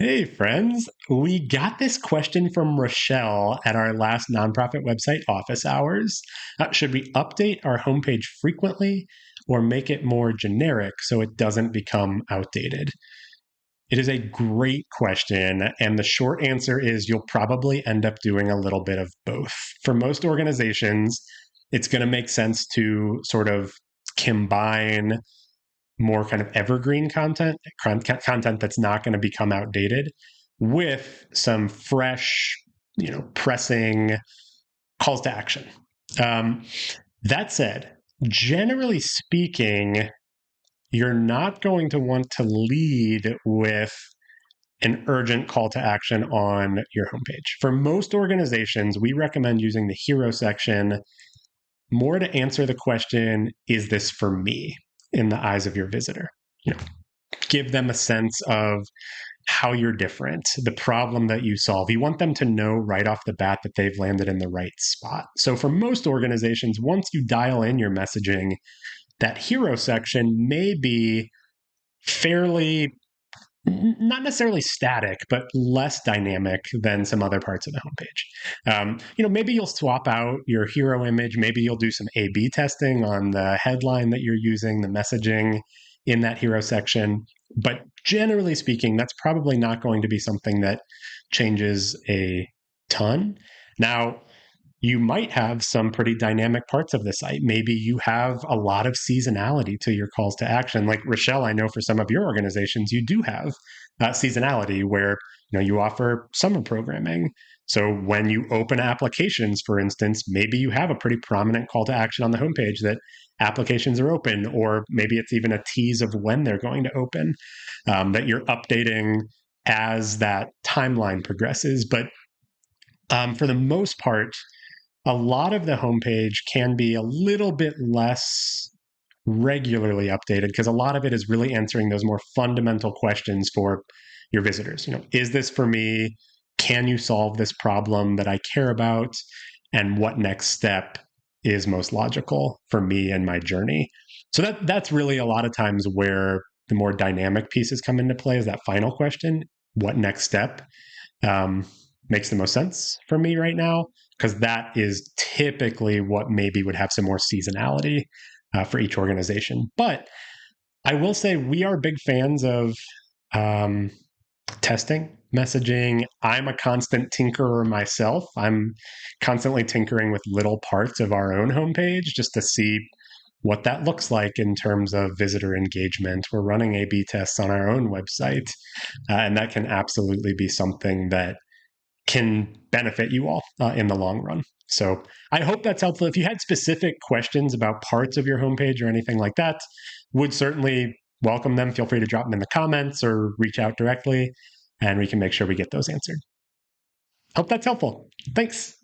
Hey, friends. We got this question from Rochelle at our last nonprofit website, Office Hours. Should we update our homepage frequently or make it more generic so it doesn't become outdated? It is a great question. And the short answer is you'll probably end up doing a little bit of both. For most organizations, it's going to make sense to sort of combine more kind of evergreen content that's not going to become outdated with some fresh, pressing calls to action. Um, that said, generally speaking, you're not going to want to lead with an urgent call to action on your homepage. For most organizations, we recommend using the hero section more to answer the question, is this for me, in the eyes of your visitor? You know, give them a sense of how you're different, the problem that you solve. You want them to know right off the bat that they've landed in the right spot. So for most organizations, once you dial in your messaging, that hero section may be fairly not necessarily static, but less dynamic than some other parts of the homepage. Maybe you'll swap out your hero image. Maybe you'll do some A/B testing on the headline that you're using, the messaging in that hero section. But generally speaking, that's probably not going to be something that changes a ton. Now, you might have some pretty dynamic parts of the site. Maybe you have a lot of seasonality to your calls to action. Like Rochelle, I know for some of your organizations, you do have seasonality where you offer summer programming. So when you open applications, for instance, maybe you have a pretty prominent call to action on the homepage that applications are open, or maybe it's even a tease of when they're going to open that you're updating as that timeline progresses. But for the most part, a lot of the homepage can be a little bit less regularly updated because a lot of it is really answering those more fundamental questions for your visitors. Is this for me? Can you solve this problem that I care about? And what next step is most logical for me and my journey? So that's really a lot of times where the more dynamic pieces come into play is that final question, what next step? Makes the most sense for me right now, because that is typically what maybe would have some more seasonality for each organization. But I will say we are big fans of testing messaging. I'm a constant tinkerer myself. I'm constantly tinkering with little parts of our own homepage just to see what that looks like in terms of visitor engagement. We're running A/B tests on our own website, and that can absolutely be something that can benefit you all in the long run. So I hope that's helpful. If you had specific questions about parts of your homepage or anything like that, would certainly welcome them. Feel free to drop them in the comments or reach out directly, and we can make sure we get those answered. Hope that's helpful. Thanks.